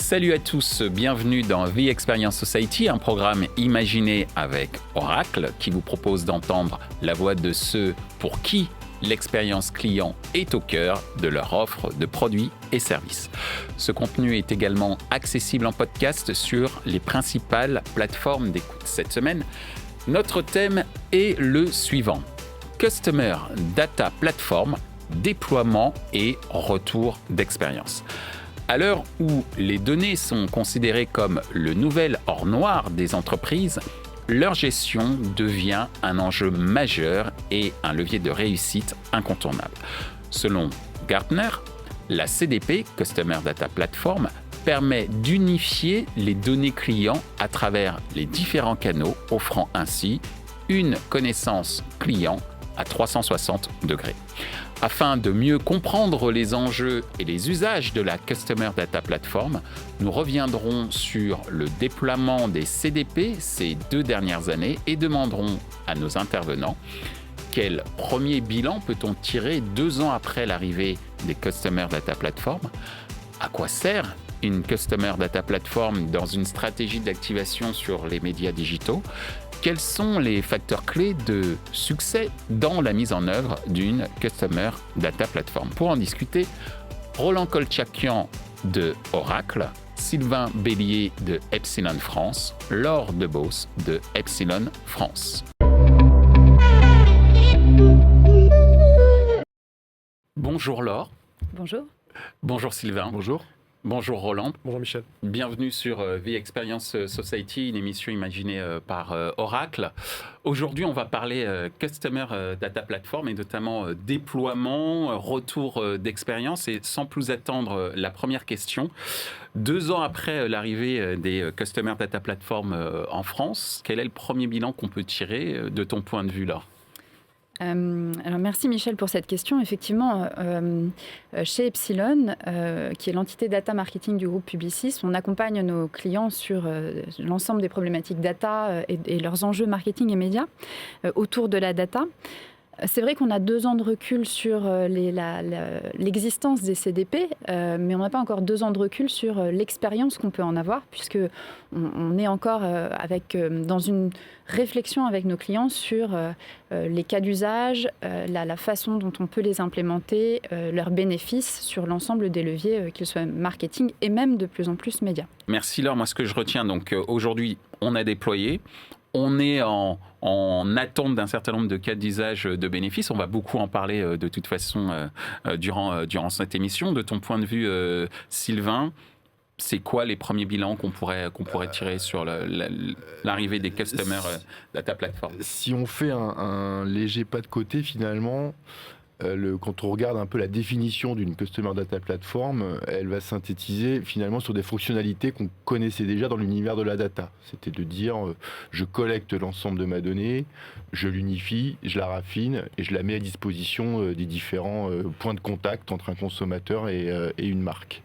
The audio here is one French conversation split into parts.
Salut à tous, bienvenue dans The Experience Society, un programme imaginé avec Oracle qui vous propose d'entendre la voix de ceux pour qui l'expérience client est au cœur de leur offre de produits et services. Ce contenu est également accessible en podcast sur les principales plateformes d'écoute. Cette semaine, notre thème est le suivant: Customer Data Platform, déploiement et retour d'expérience. À l'heure où les données sont considérées comme le nouvel or noir des entreprises, leur gestion devient un enjeu majeur et un levier de réussite incontournable. Selon Gartner, la CDP, Customer Data Platform, permet d'unifier les données clients à travers les différents canaux, offrant ainsi une connaissance client à 360 degrés. Afin de mieux comprendre les enjeux et les usages de la Customer Data Platform, nous reviendrons sur le déploiement des CDP ces 2 dernières années et demanderons à nos intervenants quel premier bilan peut-on tirer 2 ans après l'arrivée des Customer Data Platform. À quoi sert une Customer Data Platform dans une stratégie d'activation sur les médias digitaux? Quels sont les facteurs clés de succès dans la mise en œuvre d'une Customer Data Platform? Pour en discuter, Roland Kolchakian de Oracle, Sylvain Bélier de Epsilon France, Laure Debos de Epsilon France. Bonjour Laure. Bonjour. Bonjour Sylvain. Bonjour. Bonjour Roland. Bonjour Michel. Bienvenue sur The Experience Society, une émission imaginée par Oracle. Aujourd'hui, on va parler Customer Data Platform et notamment déploiement, retour d'expérience. Et sans plus attendre, la première question. 2 ans après l'arrivée des Customer Data Platform en France, quel est le premier bilan qu'on peut tirer de ton point de vue là ? Alors merci Michel pour cette question. Effectivement, chez Epsilon, qui est l'entité data marketing du groupe Publicis, on accompagne nos clients sur l'ensemble des problématiques data et leurs enjeux marketing et médias autour de la data. C'est vrai qu'on a 2 ans de recul sur l'existence des CDP, mais on n'a pas encore 2 ans de recul sur l'expérience qu'on peut en avoir, puisque on est encore dans une réflexion avec nos clients sur les cas d'usage, la façon dont on peut les implémenter, leurs bénéfices sur l'ensemble des leviers, qu'ils soient marketing et même de plus en plus médias. Merci Laure. Moi, ce que je retiens, donc aujourd'hui, on a déployé. On est en attente d'un certain nombre de cas d'usage de bénéfices. On va beaucoup en parler de toute façon durant cette émission. De ton point de vue, Sylvain, c'est quoi les premiers bilans qu'on pourrait tirer sur l'arrivée des Customer Data Platform? Si on fait un léger pas de côté, finalement, quand on regarde un peu la définition d'une Customer Data Platform, elle va synthétiser finalement sur des fonctionnalités qu'on connaissait déjà dans l'univers de la data. C'était de dire, je collecte l'ensemble de ma donnée, je l'unifie, je la raffine et je la mets à disposition des différents points de contact entre un consommateur et une marque.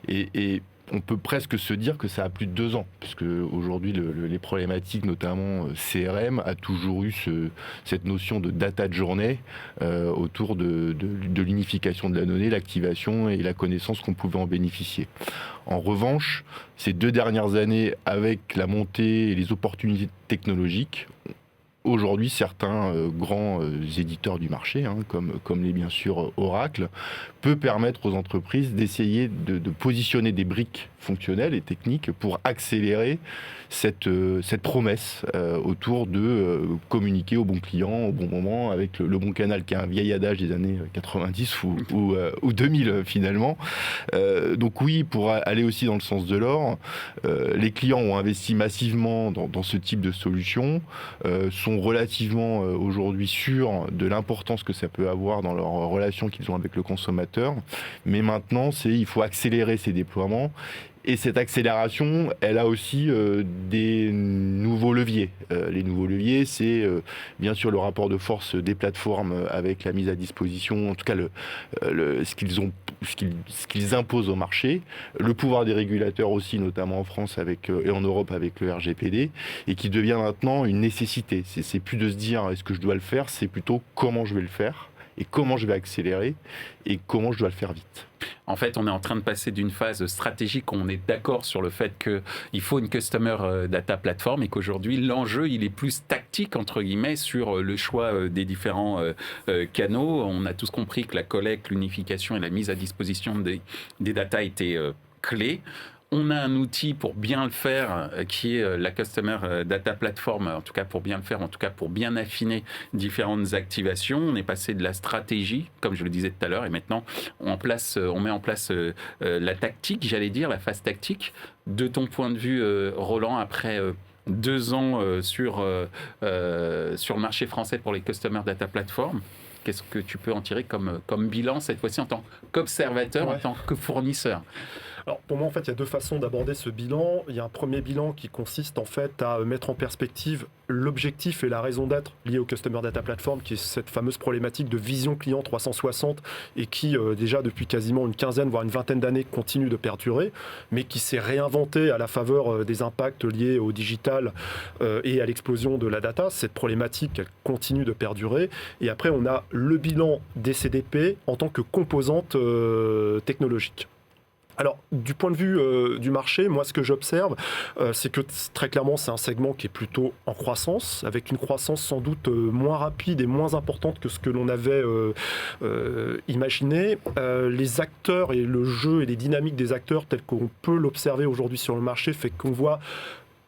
Et on peut presque se dire que ça a plus de 2 ans, puisque aujourd'hui les problématiques, notamment CRM, a toujours eu cette notion de data de journée autour de l'unification de la donnée, l'activation et la connaissance qu'on pouvait en bénéficier. En revanche, ces 2 dernières années, avec la montée et les opportunités technologiques, aujourd'hui, certains grands éditeurs du marché, comme les bien sûr Oracle, peut permettre aux entreprises d'essayer de positionner des briques fonctionnelles et techniques pour accélérer cette promesse autour de communiquer au bon client au bon moment avec le bon canal, qui est un vieil adage des années 90 ou 2000 finalement. Donc oui, pour aller aussi dans le sens de l'or, les clients ont investi massivement dans ce type de solution, sont relativement aujourd'hui sûrs de l'importance que ça peut avoir dans leur relation qu'ils ont avec le consommateur. Mais maintenant, il faut accélérer ces déploiements. Et cette accélération, elle a aussi des nouveaux leviers. Les nouveaux leviers, c'est bien sûr le rapport de force des plateformes avec la mise à disposition, en tout cas ce qu'ils imposent au marché, le pouvoir des régulateurs aussi, notamment en France et en Europe avec le RGPD, et qui devient maintenant une nécessité. C'est plus de se dire est-ce que je dois le faire, c'est plutôt comment je vais le faire. et comment je vais accélérer et comment je dois le faire vite. En fait, on est en train de passer d'une phase stratégique où on est d'accord sur le fait qu'il faut une Customer Data Platform et qu'aujourd'hui, l'enjeu, il est plus tactique, entre guillemets, sur le choix des différents canaux. On a tous compris que la collecte, l'unification et la mise à disposition des data étaient clés. On a un outil pour bien le faire, qui est la Customer Data Platform, en tout cas pour bien le faire, en tout cas pour bien affiner différentes activations. On est passé de la stratégie, comme je le disais tout à l'heure, et maintenant on met en place la tactique, j'allais dire, la phase tactique. De ton point de vue, Roland, après 2 ans sur le marché français pour les Customer Data Platform, qu'est-ce que tu peux en tirer comme bilan, cette fois-ci en tant qu'observateur, en tant que fournisseur ? Alors pour moi, en fait, il y a 2 façons d'aborder ce bilan. Il y a un premier bilan qui consiste en fait à mettre en perspective l'objectif et la raison d'être liée au Customer Data Platform, qui est cette fameuse problématique de vision client 360 et qui déjà depuis quasiment une quinzaine, voire une vingtaine d'années continue de perdurer, mais qui s'est réinventée à la faveur des impacts liés au digital et à l'explosion de la data. Cette problématique, elle continue de perdurer. Et après, on a le bilan des CDP en tant que composante technologique. Alors, du point de vue du marché, moi, ce que j'observe, c'est que très clairement, c'est un segment qui est plutôt en croissance, avec une croissance sans doute moins rapide et moins importante que ce que l'on avait imaginé. Les acteurs et le jeu et les dynamiques des acteurs, tels qu'on peut l'observer aujourd'hui sur le marché, fait qu'on voit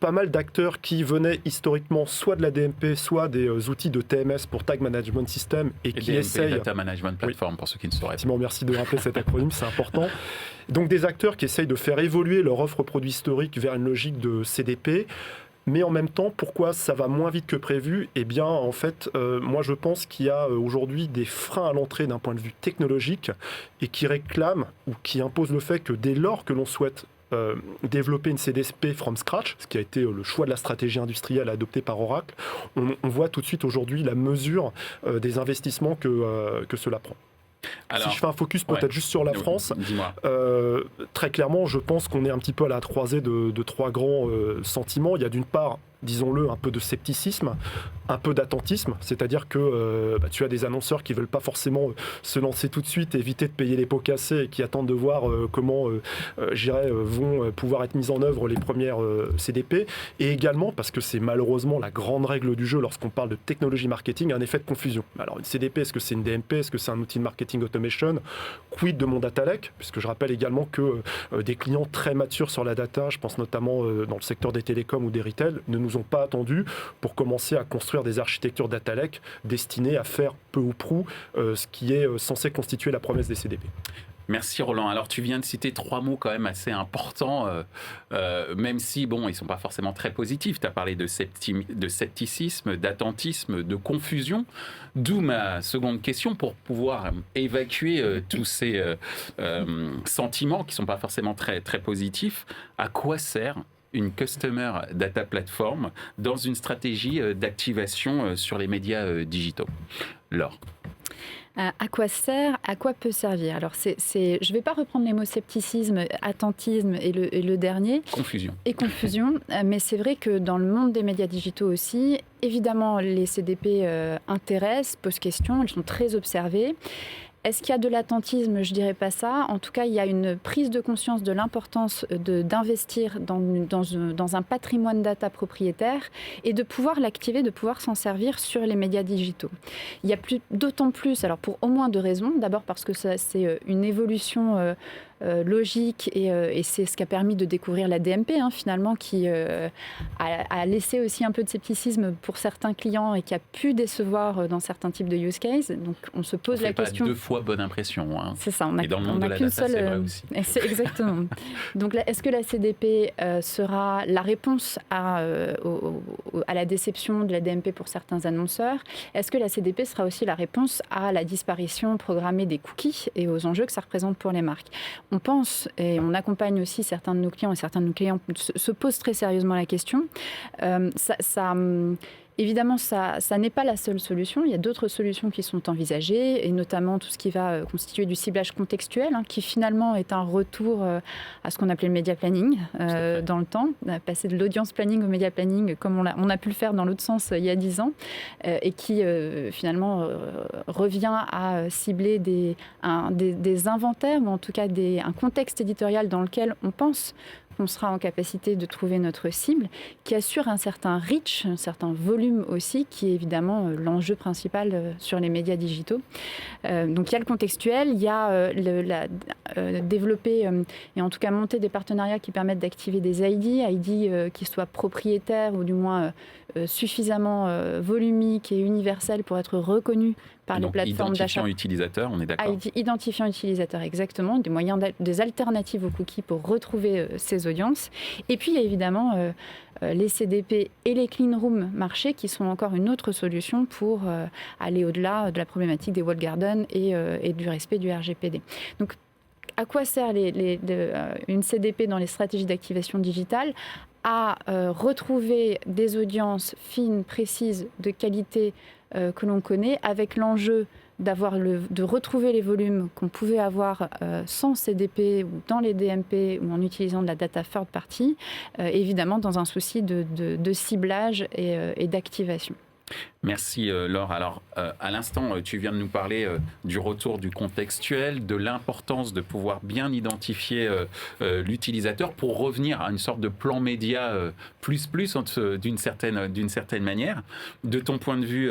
pas mal d'acteurs qui venaient historiquement soit de la DMP, soit des outils de TMS pour Tag Management System et qui DMP, essayent... Data Management Platform, oui, pour ceux qui ne sauraient pas. Effectivement, merci de rappeler cet acronyme, c'est important. Donc des acteurs qui essayent de faire évoluer leur offre produit historique vers une logique de CDP. Mais en même temps, pourquoi ça va moins vite que prévu ? Eh bien, en fait, moi je pense qu'il y a aujourd'hui des freins à l'entrée d'un point de vue technologique et qui réclament ou qui imposent le fait que dès lors que l'on souhaite développer une CDP from scratch, ce qui a été le choix de la stratégie industrielle adoptée par Oracle, on voit tout de suite aujourd'hui la mesure des investissements que cela prend. Alors, si je fais un focus peut-être juste sur la France, très clairement, je pense qu'on est un petit peu à la croisée de 3 grands sentiments. Il y a d'une part, disons-le, un peu de scepticisme, un peu d'attentisme, c'est-à-dire que tu as des annonceurs qui ne veulent pas forcément se lancer tout de suite, éviter de payer les pots cassés et qui attendent de voir comment vont pouvoir être mises en œuvre les premières CDP, et également, parce que c'est malheureusement la grande règle du jeu lorsqu'on parle de technologie marketing, un effet de confusion. Alors une CDP, est-ce que c'est une DMP, est-ce que c'est un outil de marketing automation, quid de mon data lake, puisque je rappelle également que des clients très matures sur la data, je pense notamment dans le secteur des télécoms ou des retail, ne nous ont pas attendu pour commencer à construire des architectures data lake destinées à faire peu ou prou ce qui est censé constituer la promesse des CDP. Merci Roland. Alors tu viens de citer 3 mots quand même assez importants, même si bon, ils ne sont pas forcément très positifs. Tu as parlé de scepticisme, d'attentisme, de confusion. D'où ma seconde question pour pouvoir évacuer tous ces sentiments qui ne sont pas forcément très, très positifs. À quoi sert une Customer Data Platform dans une stratégie d'activation sur les médias digitaux ? Laure. À quoi sert ? À quoi peut servir ? Alors, je ne vais pas reprendre les mots scepticisme, attentisme et le dernier. Confusion. Et confusion. Mais c'est vrai que dans le monde des médias digitaux aussi, évidemment, les CDP intéressent, posent question, ils sont très observés. Est-ce qu'il y a de l'attentisme ? Je ne dirais pas ça. En tout cas, il y a une prise de conscience de l'importance d'investir dans un patrimoine data propriétaire et de pouvoir l'activer, de pouvoir s'en servir sur les médias digitaux. Il y a d'autant plus, alors pour au moins 2 raisons. D'abord parce que c'est une évolution logique et c'est ce qui a permis de découvrir la DMP finalement, qui a laissé aussi un peu de scepticisme pour certains clients et qui a pu décevoir dans certains types de use cases. Donc on se pose la question. On ne fait pas 2 fois bonne impression. C'est ça. Et dans le monde de la data, c'est vrai aussi. Exactement. Donc est-ce que la CDP sera la réponse à la déception de la DMP pour certains annonceurs ? Est-ce que la CDP sera aussi la réponse à la disparition programmée des cookies et aux enjeux que ça représente pour les marques ? On pense, et on accompagne aussi certains de nos clients, et certains de nos clients se posent très sérieusement la question. Évidemment, ça n'est pas la seule solution. Il y a d'autres solutions qui sont envisagées, et notamment tout ce qui va constituer du ciblage contextuel, qui finalement est un retour à ce qu'on appelait le média planning dans le temps, passer de l'audience planning au média planning, comme on a pu le faire dans l'autre sens il y a 10 ans, et qui finalement revient à cibler des inventaires, ou en tout cas un contexte éditorial dans lequel on pense qu'on sera en capacité de trouver notre cible, qui assure un certain reach, un certain volume aussi, qui est évidemment l'enjeu principal sur les médias digitaux. Donc il y a le contextuel, il y a développer et en tout cas monter des partenariats qui permettent d'activer des ID qui soient propriétaires ou du moins suffisamment volumiques et universels pour être reconnus par les plateformes d'achat. Identifiant utilisateur, on est d'accord. Identifiant utilisateur, exactement, des moyens, des alternatives aux cookies pour retrouver ces audiences. Et puis il y a évidemment les CDP et les clean room marchés qui sont encore une autre solution pour aller au-delà de la problématique des walled gardens et du respect du RGPD. Donc à quoi sert une CDP dans les stratégies d'activation digitale ? À retrouver des audiences fines, précises, de qualité que l'on connaît, avec l'enjeu de retrouver les volumes qu'on pouvait avoir sans CDP ou dans les DMP ou en utilisant de la data third party, évidemment dans un souci de ciblage et d'activation. Merci Laure. Alors à l'instant, tu viens de nous parler du retour du contextuel, de l'importance de pouvoir bien identifier l'utilisateur pour revenir à une sorte de plan média plus d'une certaine manière. De ton point de vue,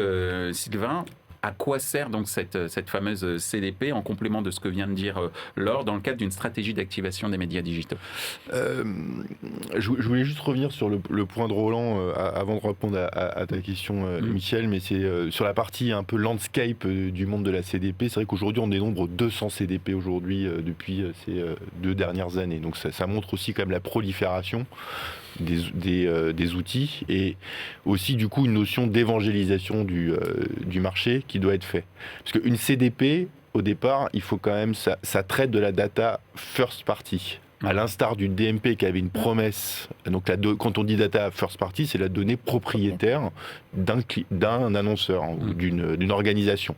Sylvain, à quoi sert donc cette fameuse CDP en complément de ce que vient de dire Laure dans le cadre d'une stratégie d'activation des médias digitaux ? Je voulais juste revenir sur le point de Roland avant de répondre à ta question, Michel, mais c'est sur la partie un peu landscape du monde de la CDP. C'est vrai qu'aujourd'hui, on dénombre 200 CDP aujourd'hui depuis ces 2 dernières années. Donc ça montre aussi quand même la prolifération des outils et aussi du coup une notion d'évangélisation du marché qui doit être fait. Parce qu'une CDP, au départ, il faut quand même, ça traite de la data first party. À l'instar du DMP qui avait une promesse, donc quand on dit data first party, c'est la donnée propriétaire d'un annonceur ou d'une organisation.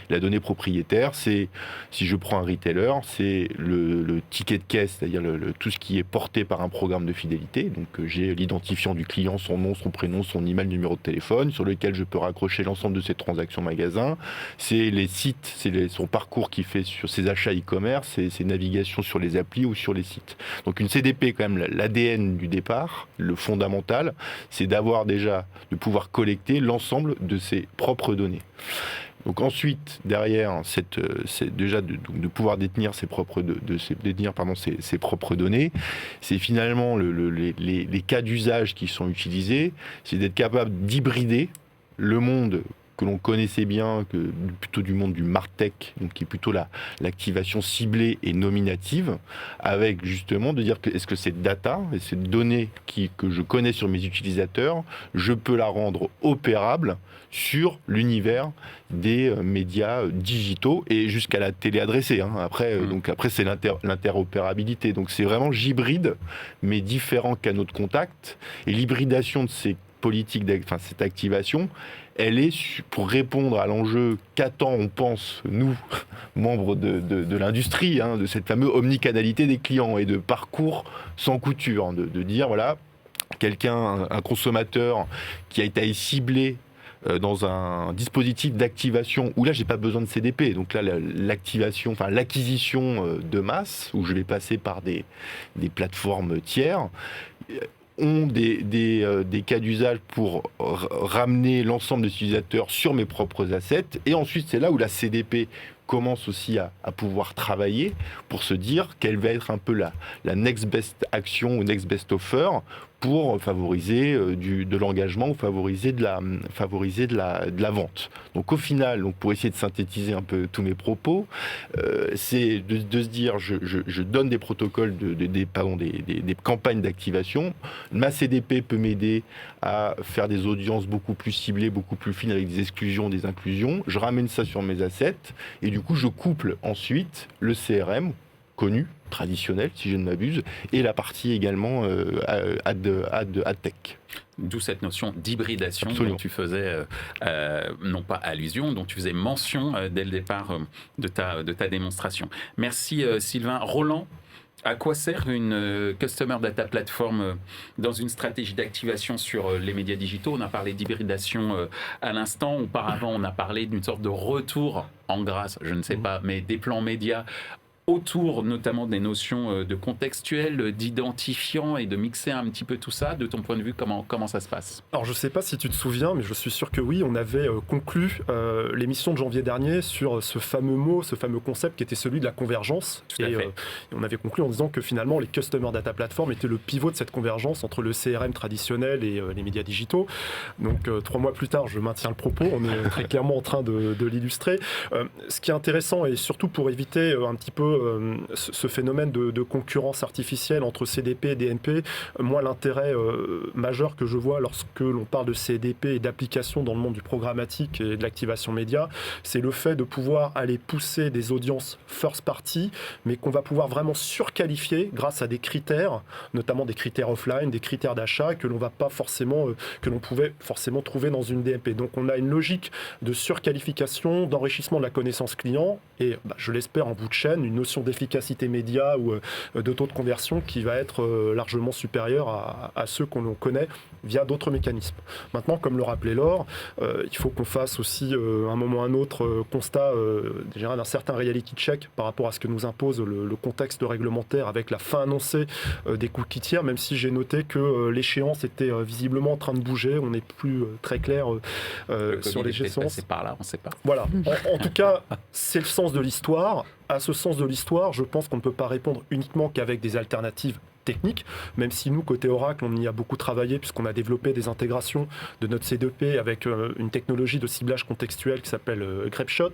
La donnée propriétaire, c'est, si je prends un retailer, c'est le ticket de caisse, c'est-à-dire tout ce qui est porté par un programme de fidélité. Donc j'ai l'identifiant du client, son nom, son prénom, son email, numéro de téléphone, sur lequel je peux raccrocher l'ensemble de ses transactions magasin. C'est les sites, son parcours qu'il fait sur ses achats e-commerce, c'est ses navigations sur les applis ou sur les sites. Donc une CDP, quand même, l'ADN du départ, le fondamental, c'est de pouvoir collecter l'ensemble de ses propres données. Donc ensuite, derrière, c'est déjà de pouvoir détenir ses propres données. C'est finalement les cas d'usage qui sont utilisés, c'est d'être capable d'hybrider le monde que l'on connaissait bien, plutôt du monde du MarTech, donc qui est plutôt l'activation ciblée et nominative, avec justement de dire que est-ce que cette data et cette donnée que je connais sur mes utilisateurs, je peux la rendre opérable sur l'univers des médias digitaux et jusqu'à la télé adressée. Après, c'est l'interopérabilité. Donc c'est vraiment j'hybride mes différents canaux de contact et l'hybridation de ces politiques, cette activation, elle est pour répondre à l'enjeu qu'attend, on pense, nous, membres de l'industrie, de cette fameuse omnicanalité des clients et de parcours sans couture, de dire, voilà, un consommateur qui a été ciblé dans un dispositif d'activation où là j'ai pas besoin de CDP, donc là l'activation, l'acquisition de masse où je vais passer par des plateformes tiers ont des cas d'usage pour ramener l'ensemble des utilisateurs sur mes propres assets. Et ensuite, c'est là où la CDP commence aussi à pouvoir travailler pour se dire quelle va être un peu la next best action ou next best offer pour favoriser de l'engagement ou favoriser de la vente. Donc au final, pour essayer de synthétiser un peu tous mes propos, c'est de se dire je donne des protocoles, des campagnes d'activation. Ma CDP peut m'aider à faire des audiences beaucoup plus ciblées, beaucoup plus fines avec des exclusions, des inclusions. Je ramène ça sur mes assets et du coup je couple ensuite le CRM connue, traditionnelle, si je ne m'abuse, et la partie également ad tech. D'où cette notion d'hybridation Absolument. dont tu faisais, non pas allusion, dont tu faisais mention dès le départ de ta démonstration. Merci Sylvain. Roland, à quoi sert une Customer Data Platform dans une stratégie d'activation sur les médias digitaux? On a parlé d'hybridation à l'instant. Auparavant, on a parlé d'une sorte de retour en grâce, je ne sais pas, mais des plans médias autour notamment des notions de contextuel, d'identifiant et de mixer un petit peu tout ça. De ton point de vue, comment ça se passe? Alors je ne sais pas si tu te souviens, mais je suis sûr que oui, on avait conclu l'émission de janvier dernier sur ce fameux mot, ce fameux concept qui était celui de la convergence. Tout à fait. Et on avait conclu en disant que finalement les Customer Data Platform étaient le pivot de cette convergence entre le CRM traditionnel et les médias digitaux. Donc 3 mois plus tard, je maintiens le propos, on est très clairement en train de l'illustrer. Ce qui est intéressant, et surtout pour éviter un petit peu ce phénomène de concurrence artificielle entre CDP et DMP, moi l'intérêt majeur que je vois lorsque l'on parle de CDP et d'application dans le monde du programmatique et de l'activation média, c'est le fait de pouvoir aller pousser des audiences first party, mais qu'on va pouvoir vraiment surqualifier grâce à des critères, notamment des critères offline, des critères d'achat que l'on va pas forcément, que l'on pouvait forcément trouver dans une DMP. Donc on a une logique de surqualification, d'enrichissement de la connaissance client et je l'espère en bout de chaîne, une notion d'efficacité média ou de taux de conversion qui va être largement supérieur à ceux qu'on connaît via d'autres mécanismes. Maintenant, comme le rappelait Laure, il faut qu'on fasse aussi à un moment ou à un autre constat d'un certain reality check par rapport à ce que nous impose le contexte réglementaire avec la fin annoncée des cookies tiers, même si j'ai noté que l'échéance était visiblement en train de bouger, on n'est plus très clair sur les échéances. C'est par là, on ne sait pas. Voilà. En tout cas, c'est le sens de l'histoire. À ce sens de l'histoire, je pense qu'on ne peut pas répondre uniquement qu'avec des alternatives techniques, même si nous, côté Oracle, on y a beaucoup travaillé puisqu'on a développé des intégrations de notre C2P avec une technologie de ciblage contextuel qui s'appelle Grapeshot.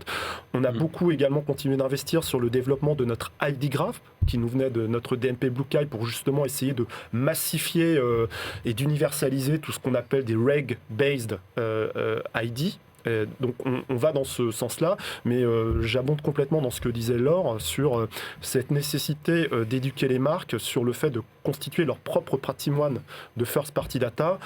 On a beaucoup également continué d'investir sur le développement de notre ID Graph qui nous venait de notre DMP BlueKai pour justement essayer de massifier et d'universaliser tout ce qu'on appelle des reg-based ID. Donc on va dans ce sens-là, mais j'abonde complètement dans ce que disait Laure sur cette nécessité d'éduquer les marques sur le fait de constituer leur propre patrimoine de first party data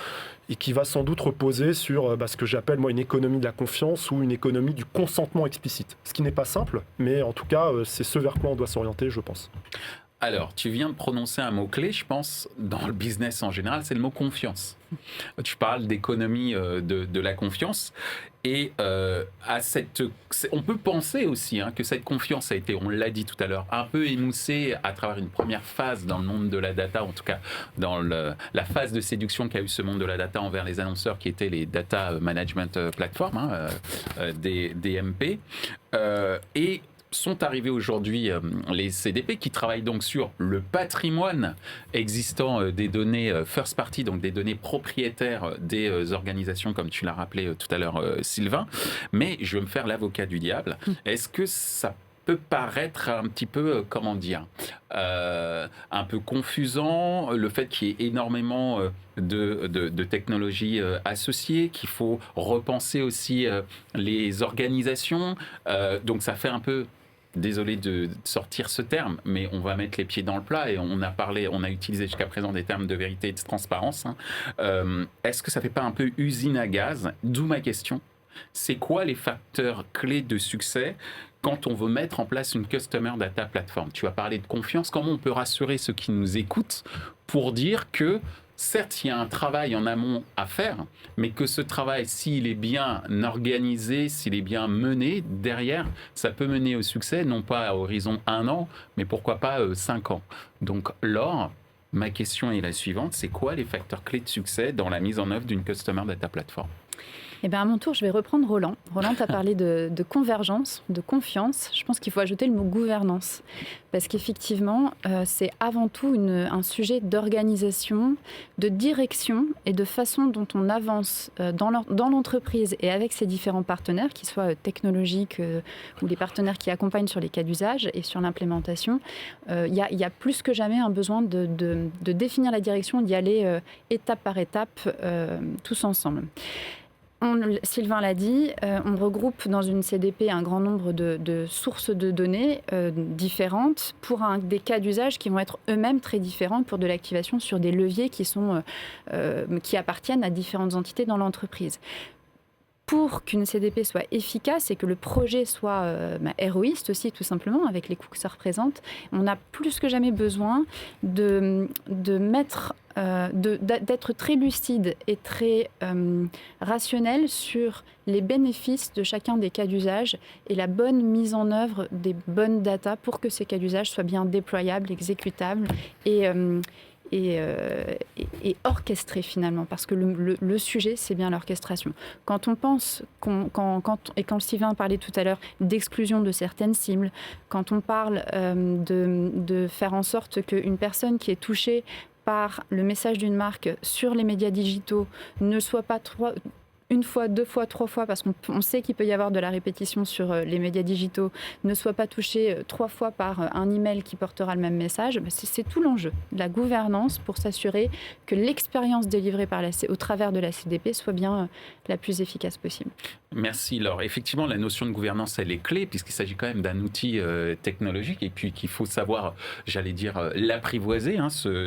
et qui va sans doute reposer sur ce que j'appelle moi une économie de la confiance ou une économie du consentement explicite. Ce qui n'est pas simple, mais en tout cas c'est ce vers quoi on doit s'orienter, je pense. Alors, tu viens de prononcer un mot-clé, je pense, dans le business en général, c'est le mot confiance. Tu parles d'économie de la confiance et on peut penser aussi que cette confiance a été, on l'a dit tout à l'heure, un peu émoussée à travers une première phase dans le monde de la data, en tout cas dans la phase de séduction qu'a eu ce monde de la data envers les annonceurs qui étaient les Data Management Platform, des DMP. Et sont arrivés aujourd'hui les CDP qui travaillent donc sur le patrimoine existant des données first party, donc des données propriétaires des organisations, comme tu l'as rappelé tout à l'heure, Sylvain. Mais je vais me faire l'avocat du diable. Est-ce que ça peut paraître un petit peu, un peu confusant, le fait qu'il y ait énormément de technologies associées, qu'il faut repenser aussi les organisations, donc ça fait un peu, désolé de sortir ce terme, mais on va mettre les pieds dans le plat et on a utilisé jusqu'à présent des termes de vérité et de transparence. Est-ce que ça fait pas un peu usine à gaz? D'où ma question. C'est quoi les facteurs clés de succès quand on veut mettre en place une Customer Data Platform? Tu as parlé de confiance. Comment on peut rassurer ceux qui nous écoutent pour dire que certes, il y a un travail en amont à faire, mais que ce travail, s'il est bien organisé, s'il est bien mené, derrière, ça peut mener au succès, non pas à horizon 1 an, mais pourquoi pas 5 ans. Donc, Laure, ma question est la suivante, c'est quoi les facteurs clés de succès dans la mise en œuvre d'une Customer Data Platform? Eh bien, à mon tour, je vais reprendre Roland. Roland, tu as parlé de convergence, de confiance. Je pense qu'il faut ajouter le mot gouvernance. Parce qu'effectivement, c'est avant tout un sujet d'organisation, de direction et de façon dont on avance dans l'entreprise et avec ses différents partenaires, qu'ils soient technologiques ou les partenaires qui accompagnent sur les cas d'usage et sur l'implémentation. Il y a plus que jamais un besoin de définir la direction, d'y aller étape par étape, tous ensemble. Sylvain l'a dit, on regroupe dans une CDP un grand nombre de sources de données différentes pour des cas d'usage qui vont être eux-mêmes très différents pour de l'activation sur des leviers qui appartiennent à différentes entités dans l'entreprise. Pour qu'une CDP soit efficace et que le projet soit héroïste aussi, tout simplement, avec les coûts que ça représente, on a plus que jamais besoin d'être très lucide et très rationnel sur les bénéfices de chacun des cas d'usage et la bonne mise en œuvre des bonnes datas pour que ces cas d'usage soient bien déployables, exécutables et orchestré finalement, parce que le sujet, c'est bien l'orchestration. Quand on pense, quand Sylvain parlait tout à l'heure d'exclusion de certaines cibles, quand on parle de faire en sorte qu'une personne qui est touchée par le message d'une marque sur les médias digitaux ne soit pas une fois, deux fois, trois fois, parce qu'on sait qu'il peut y avoir de la répétition sur les médias digitaux, ne soit pas touché 3 fois par un email qui portera le même message, c'est tout l'enjeu de la gouvernance pour s'assurer que l'expérience délivrée au travers de la CDP soit bien la plus efficace possible. Merci Laure. Effectivement, la notion de gouvernance, elle est clé, puisqu'il s'agit quand même d'un outil technologique, et puis qu'il faut savoir, j'allais dire, l'apprivoiser,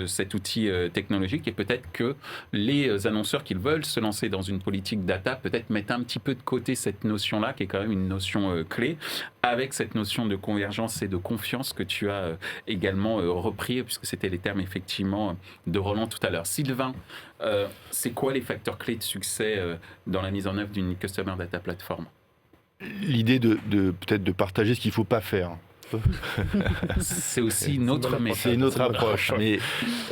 cet outil technologique, et peut-être que les annonceurs qui veulent se lancer dans une politique data, peut-être mettre un petit peu de côté cette notion-là, qui est quand même une notion clé, avec cette notion de convergence et de confiance que tu as également repris, puisque c'était les termes effectivement de Roland tout à l'heure. Sylvain, c'est quoi les facteurs clés de succès dans la mise en œuvre d'une Customer Data Platform ? L'idée peut-être de partager ce qu'il ne faut pas faire. C'est aussi notre méthode. C'est une autre approche. Mais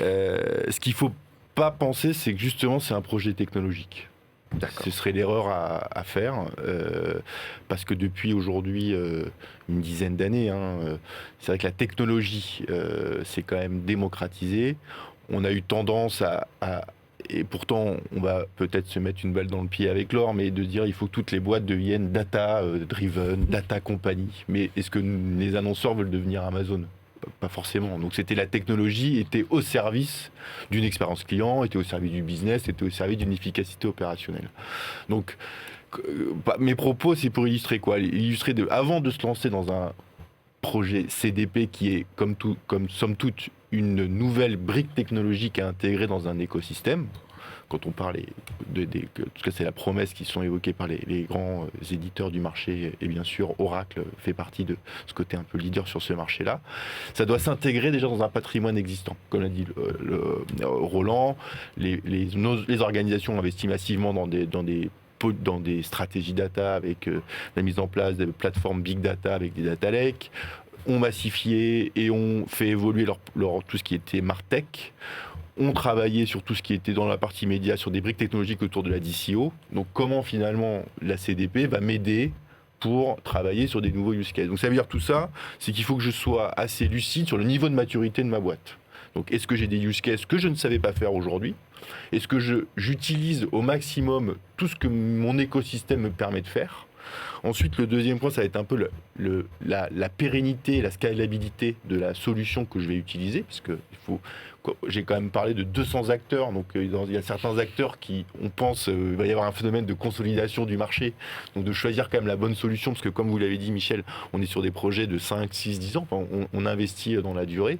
ce qu'il ne faut pas penser, c'est que justement, c'est un projet technologique. D'accord. Ce serait l'erreur à faire, parce que depuis aujourd'hui une dizaine d'années, c'est vrai que la technologie s'est quand même démocratisée. On a eu tendance et pourtant on va peut-être se mettre une balle dans le pied avec Laure, mais de dire il faut que toutes les boîtes deviennent data-driven, data company. Mais est-ce que les annonceurs veulent devenir Amazon ? Pas forcément. Donc la technologie était au service d'une expérience client, était au service du business, était au service d'une efficacité opérationnelle. Donc mes propos, c'est pour illustrer quoi ? Illustrer avant de se lancer dans un projet CDP qui est comme somme toute une nouvelle brique technologique à intégrer dans un écosystème. Quand on parle en tout cas c'est la promesse qui sont évoquées par les grands éditeurs du marché, et bien sûr Oracle fait partie de ce côté un peu leader sur ce marché-là, ça doit s'intégrer déjà dans un patrimoine existant. Comme l'a dit Roland, les organisations investissent massivement dans des stratégies data avec la mise en place de plateformes big data avec des data lakes, ont massifié et ont fait évoluer tout ce qui était MarTech, ont travaillé sur tout ce qui était dans la partie média, sur des briques technologiques autour de la DCO. Donc comment finalement la CDP va m'aider pour travailler sur des nouveaux use cases. Donc ça veut dire tout ça, c'est qu'il faut que je sois assez lucide sur le niveau de maturité de ma boîte. Donc est-ce que j'ai des use cases que je ne savais pas faire aujourd'hui ? Est-ce que j'utilise au maximum tout ce que mon écosystème me permet de faire ? Ensuite, le deuxième point, ça va être un peu la pérennité, la scalabilité de la solution que je vais utiliser, puisque j'ai quand même parlé de 200 acteurs, donc il y a certains acteurs qui, on pense, il va y avoir un phénomène de consolidation du marché, donc de choisir quand même la bonne solution, parce que comme vous l'avez dit Michel, on est sur des projets de 5, 6, 10 ans, on investit dans la durée.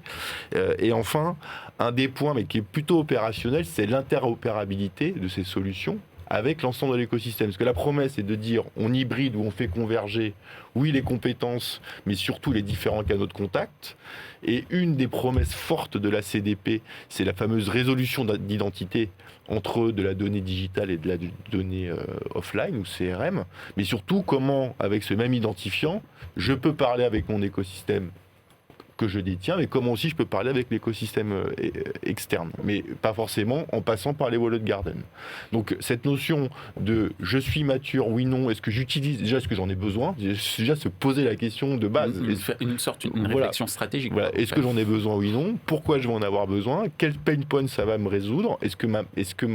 Et enfin, un des points, mais qui est plutôt opérationnel, c'est l'interopérabilité de ces solutions avec l'ensemble de l'écosystème. Parce que la promesse est de dire on hybride ou on fait converger, oui, les compétences, mais surtout les différents canaux de contact. Et une des promesses fortes de la CDP, c'est la fameuse résolution d'identité entre de la donnée digitale et de la donnée offline ou CRM. Mais surtout, comment, avec ce même identifiant, je peux parler avec mon écosystème que je détiens, mais comment aussi je peux parler avec l'écosystème externe, mais pas forcément en passant par les walled garden. Donc cette notion de je suis mature, oui, non, est-ce que j'utilise, déjà est-ce que j'en ai besoin, déjà se poser la question de base. Une réflexion stratégique. Voilà. Est-ce que j'en ai besoin, oui, non, pourquoi je vais en avoir besoin, quel pain point ça va me résoudre, est-ce que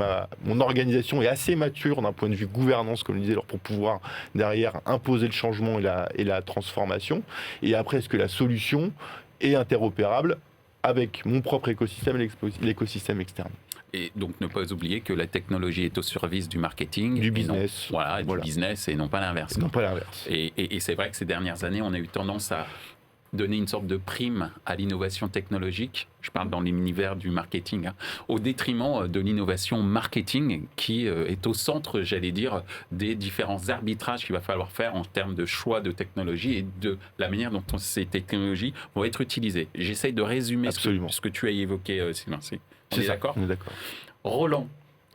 mon organisation est assez mature d'un point de vue gouvernance, comme je disais, pour pouvoir derrière imposer le changement et la transformation, et après est-ce que la solution est interopérable avec mon propre écosystème et l'écosystème externe. Et donc ne pas oublier que la technologie est au service du marketing. Du business. Du business et non pas l'inverse. Non, pas l'inverse. Et c'est vrai que ces dernières années, on a eu tendance à donner une sorte de prime à l'innovation technologique, je parle dans l'univers du marketing, au détriment de l'innovation marketing qui est au centre, j'allais dire, des différents arbitrages qu'il va falloir faire en termes de choix de technologie et de la manière dont ces technologies vont être utilisées. J'essaye de résumer ce que tu as évoqué, Sylvain. On est d'accord ? On est d'accord. Roland,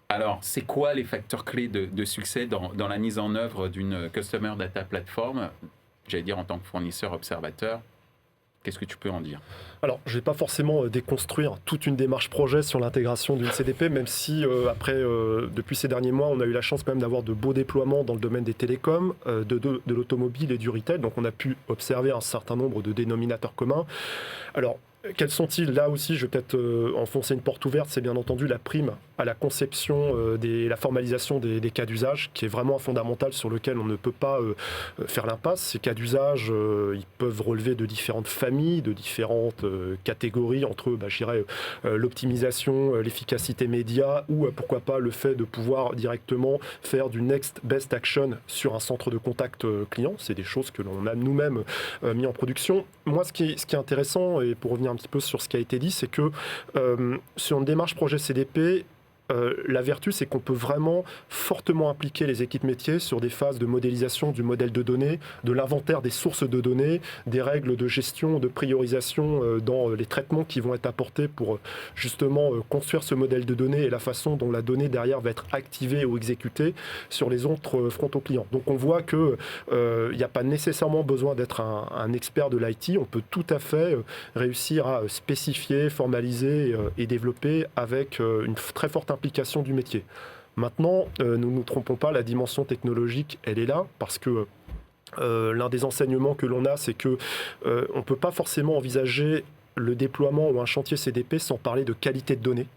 alors, c'est quoi les facteurs clés de succès dans la mise en œuvre d'une Customer Data Platform, j'allais dire en tant que fournisseur observateur? Qu'est-ce que tu peux en dire ? Alors, je ne vais pas forcément déconstruire toute une démarche projet sur l'intégration d'une CDP, même si depuis ces derniers mois, on a eu la chance quand même d'avoir de beaux déploiements dans le domaine des télécoms, de l'automobile et du retail. Donc, on a pu observer un certain nombre de dénominateurs communs. Alors, quels sont-ils ? Là aussi, je vais peut-être enfoncer une porte ouverte. C'est bien entendu la prime à la conception, la formalisation des cas d'usage, qui est vraiment un fondamental sur lequel on ne peut pas faire l'impasse. Ces cas d'usage, ils peuvent relever de différentes familles, de différentes catégories, entre eux, je dirais, l'optimisation, l'efficacité média, ou pourquoi pas le fait de pouvoir directement faire du next best action sur un centre de contact client. C'est des choses que l'on a nous-mêmes mis en production. Moi, ce qui est intéressant, et pour revenir un petit peu sur ce qui a été dit, c'est que sur une démarche projet CDP, la vertu, c'est qu'on peut vraiment fortement impliquer les équipes métiers sur des phases de modélisation du modèle de données, de l'inventaire des sources de données, des règles de gestion, de priorisation dans les traitements qui vont être apportés pour justement construire ce modèle de données et la façon dont la donnée derrière va être activée ou exécutée sur les autres frontaux clients. Donc on voit qu'il n'y a pas nécessairement besoin d'être un expert de l'IT, on peut tout à fait réussir à spécifier, formaliser et développer avec une très forte implication du métier. Maintenant, ne nous trompons pas, la dimension technologique, elle est là, parce que l'un des enseignements que l'on a, c'est que on ne peut pas forcément envisager le déploiement ou un chantier CDP sans parler de qualité de données.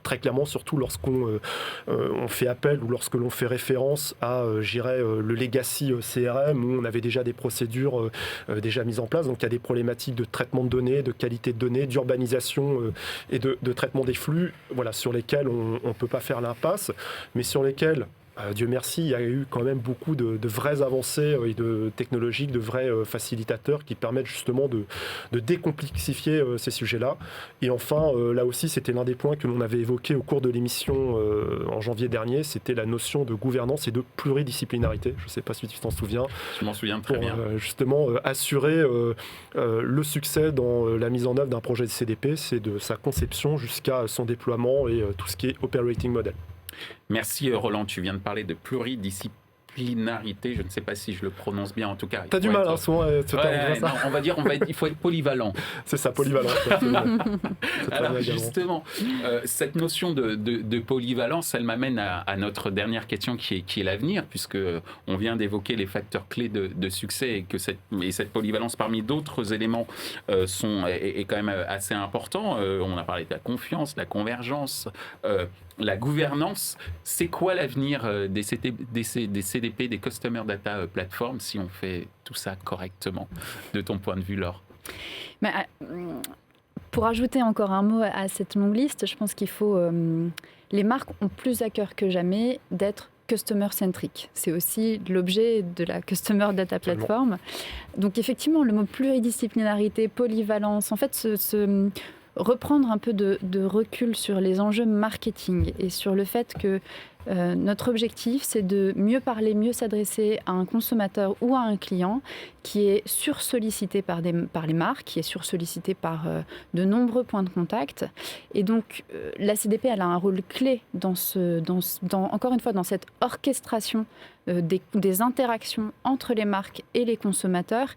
Très clairement, surtout lorsqu'on on fait appel ou lorsque l'on fait référence à, le legacy CRM, où on avait déjà des procédures déjà mises en place. Donc il y a des problématiques de traitement de données, de qualité de données, d'urbanisation et de traitement des flux, voilà, sur lesquels on ne peut pas faire l'impasse, mais sur lesquels Dieu merci, il y a eu quand même beaucoup de vraies avancées et de technologiques, de vrais facilitateurs qui permettent justement de décomplexifier ces sujets-là. Et enfin, là aussi, c'était l'un des points que l'on avait évoqué au cours de l'émission en janvier dernier, c'était la notion de gouvernance et de pluridisciplinarité. Je ne sais pas si tu t'en souviens. Je m'en souviens très bien. Justement, assurer le succès dans la mise en œuvre d'un projet de CDP, c'est de sa conception jusqu'à son déploiement et tout ce qui est operating model. Merci Roland, tu viens de parler de pluridisciplinarité, je ne sais pas si je le prononce bien en tout cas. T'as du mal, souvent. On va dire, il faut être polyvalent. C'est ça, polyvalent. Alors justement, cette notion de polyvalence, elle m'amène à notre dernière question qui est l'avenir, puisque on vient d'évoquer les facteurs clés de succès et que cette polyvalence parmi d'autres éléments est quand même assez important. On a parlé de la confiance, la convergence, la gouvernance. C'est quoi l'avenir des CDP, des Customer Data Platform, si on fait tout ça correctement, de ton point de vue, Laure ? Pour ajouter encore un mot à cette longue liste, je pense qu'il faut... les marques ont plus à cœur que jamais d'être customer-centric. C'est aussi l'objet de la Customer Data Platform. Donc effectivement, le mot pluridisciplinarité, polyvalence, en fait, reprendre un peu de recul sur les enjeux marketing et sur le fait que notre objectif, c'est de mieux parler, mieux s'adresser à un consommateur ou à un client qui est sursollicité par les marques, qui est sursollicité par de nombreux points de contact. Et donc, la CDP, elle a un rôle clé encore une fois, dans cette orchestration des interactions entre les marques et les consommateurs.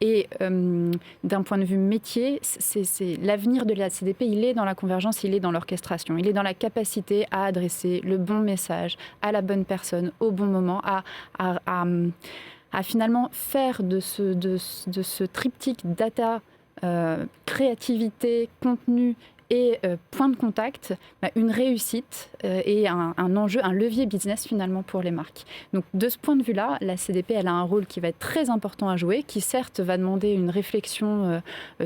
Et d'un point de vue métier, c'est l'avenir de la CDP, il est dans la convergence, il est dans l'orchestration, il est dans la capacité à adresser le bon message à la bonne personne au bon moment, à finalement faire de ce triptyque data, créativité, contenu et point de contact, une réussite et un enjeu, un levier business finalement pour les marques. Donc de ce point de vue-là, la CDP, elle a un rôle qui va être très important à jouer, qui certes va demander une réflexion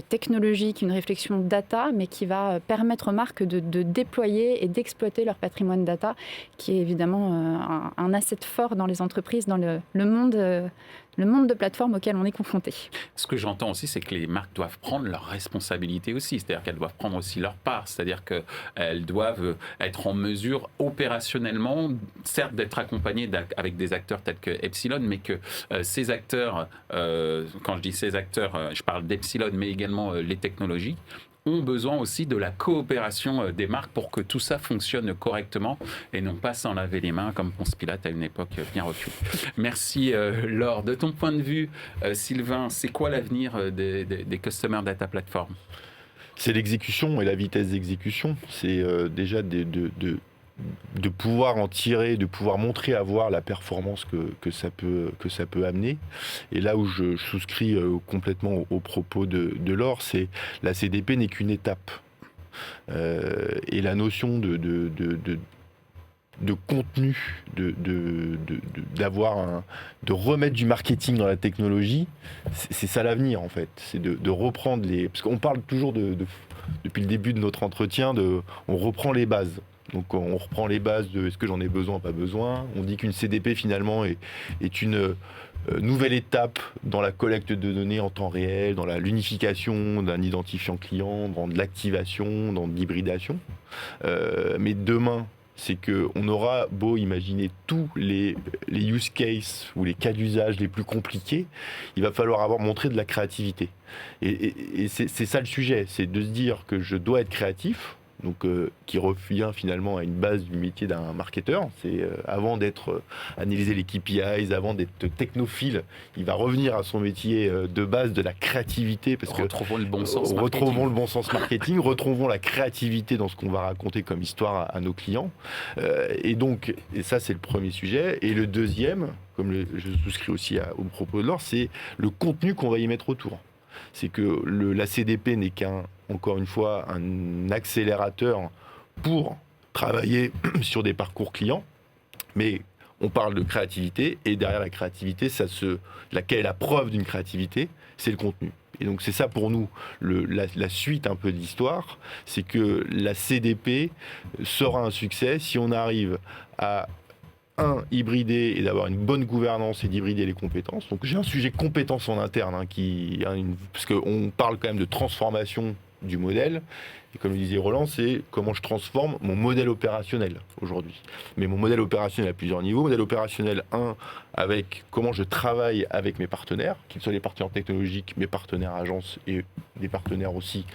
technologique, une réflexion data, mais qui va permettre aux marques de déployer et d'exploiter leur patrimoine data, qui est évidemment un asset fort dans les entreprises, dans le monde de plateformes auquel on est confronté. Ce que j'entends aussi, c'est que les marques doivent prendre leurs responsabilités aussi, c'est-à-dire qu'elles doivent prendre aussi leur part, c'est-à-dire qu'elles doivent être en mesure opérationnellement, certes d'être accompagnées avec des acteurs tels que Epsilon, mais que ces acteurs, quand je dis ces acteurs, je parle d'Epsilon, mais également les technologies, ont besoin aussi de la coopération des marques pour que tout ça fonctionne correctement et non pas s'en laver les mains comme Ponce Pilate à une époque bien reculée. Merci Laure. De ton point de vue, Sylvain, c'est quoi l'avenir des Customer Data Platform ? C'est l'exécution et la vitesse d'exécution. C'est déjà de pouvoir en tirer, de pouvoir montrer avoir la performance que ça peut amener. Et là où je souscris complètement aux propos de Laure, c'est la CDP n'est qu'une étape. Et la notion de contenu, de remettre du marketing dans la technologie, c'est ça l'avenir en fait. C'est de reprendre parce qu'on parle toujours depuis le début de notre entretien, on reprend les bases. Donc on reprend les bases de est-ce que j'en ai besoin, pas besoin. On dit qu'une CDP finalement est une nouvelle étape dans la collecte de données en temps réel, dans l'unification d'un identifiant client, dans de l'activation, dans de l'hybridation. Mais demain, c'est qu'on aura beau imaginer tous les use cases ou les cas d'usage les plus compliqués, il va falloir montré de la créativité. Et c'est ça le sujet, c'est de se dire que je dois être créatif, donc qui revient finalement à une base du métier d'un marketeur. C'est avant d'être analyser les KPIs, avant d'être technophile, il va revenir à son métier de base de la créativité, parce retrouvons le bon sens marketing, retrouvons la créativité dans ce qu'on va raconter comme histoire à nos clients. Et ça c'est le premier sujet. Et le deuxième, comme je souscris aussi au propos de Laure, c'est le contenu qu'on va y mettre autour. C'est que la CDP n'est encore une fois, un accélérateur pour travailler sur des parcours clients, mais on parle de créativité, et derrière la créativité, laquelle est la preuve d'une créativité, c'est le contenu. Et donc c'est ça pour nous, la suite un peu de l'histoire, c'est que la CDP sera un succès si on arrive à hybrider et d'avoir une bonne gouvernance et d'hybrider les compétences. Donc j'ai un sujet compétences en interne, parce qu'on parle quand même de transformation du modèle, et comme le disait Roland, c'est comment je transforme mon modèle opérationnel aujourd'hui. Mais mon modèle opérationnel à plusieurs niveaux. Modèle opérationnel, avec comment je travaille avec mes partenaires, qu'ils soient les partenaires technologiques, mes partenaires agences et des partenaires aussi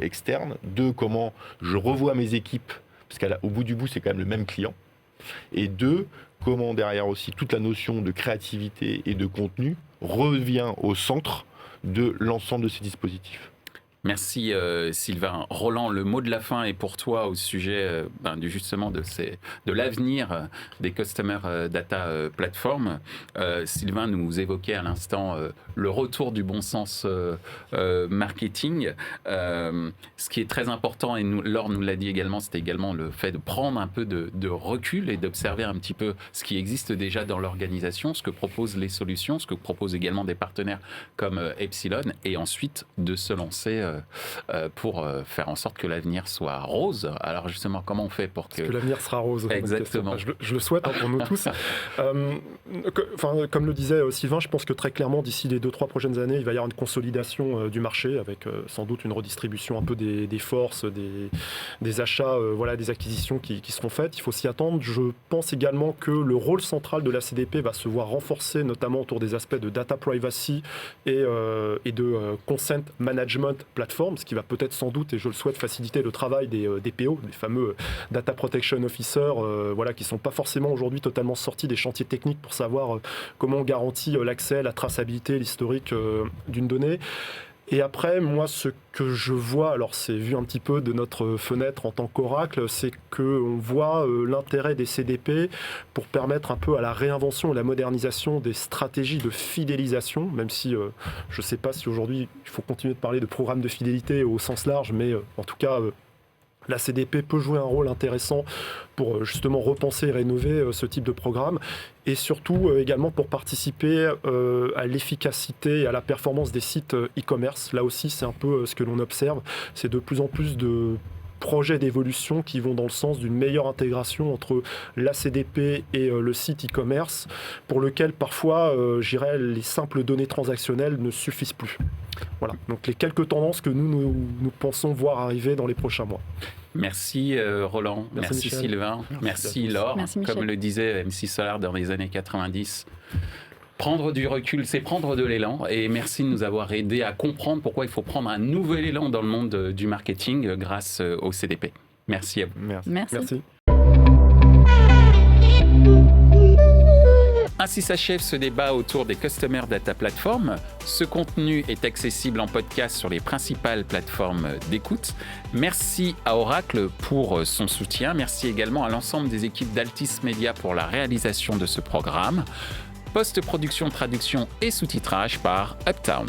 externes. 2, comment je revois mes équipes, parce qu'au bout du bout, c'est quand même le même client. Et 2, comment derrière aussi toute la notion de créativité et de contenu revient au centre de l'ensemble de ces dispositifs. Merci Sylvain. Roland, le mot de la fin est pour toi au sujet justement de l'avenir des Customer Data Platform. Sylvain nous évoquait à l'instant le retour du bon sens marketing. Ce qui est très important, et Laure nous l'a dit également, c'était également le fait de prendre un peu de recul et d'observer un petit peu ce qui existe déjà dans l'organisation, ce que proposent les solutions, ce que proposent également des partenaires comme Epsilon, et ensuite de se lancer pour faire en sorte que l'avenir soit rose. Alors justement, comment on fait pour que... Est-ce que l'avenir sera rose? Exactement. Je le souhaite pour nous tous. Comme le disait Sylvain, je pense que très clairement, d'ici les 2-3 prochaines années, il va y avoir une consolidation du marché, avec sans doute une redistribution un peu des forces, des achats, des acquisitions qui seront faites. Il faut s'y attendre. Je pense également que le rôle central de la CDP va se voir renforcé, notamment autour des aspects de data privacy et de consent management platform, ce qui va peut-être sans doute, et je le souhaite, faciliter le travail des DPO, des fameux Data Protection Officers, qui ne sont pas forcément aujourd'hui totalement sortis des chantiers techniques pour savoir comment on garantit l'accès, la traçabilité, l'historique d'une donnée. Et après, moi, ce que je vois, alors c'est vu un petit peu de notre fenêtre en tant qu'Oracle, c'est qu'on voit l'intérêt des CDP pour permettre un peu à la réinvention et la modernisation des stratégies de fidélisation, même si je ne sais pas si aujourd'hui il faut continuer de parler de programme de fidélité au sens large, mais en tout cas La CDP peut jouer un rôle intéressant pour justement repenser et rénover ce type de programme et surtout également pour participer à l'efficacité et à la performance des sites e-commerce. Là aussi, c'est un peu ce que l'on observe. C'est de plus en plus de projets d'évolution qui vont dans le sens d'une meilleure intégration entre la CDP et le site e-commerce, pour lequel parfois, les simples données transactionnelles ne suffisent plus. Voilà, donc les quelques tendances que nous pensons voir arriver dans les prochains mois. Merci Roland, merci Sylvain, merci Laure. Merci Comme le disait MC Solar dans les années 90, prendre du recul, c'est prendre de l'élan. Et merci de nous avoir aidés à comprendre pourquoi il faut prendre un nouvel élan dans le monde du marketing grâce au CDP. Merci à vous. Merci. Ainsi s'achève ce débat autour des Customer Data Platform. Ce contenu est accessible en podcast sur les principales plateformes d'écoute. Merci à Oracle pour son soutien. Merci également à l'ensemble des équipes d'Altis Media pour la réalisation de ce programme. Post-production, traduction et sous-titrage par Uptown.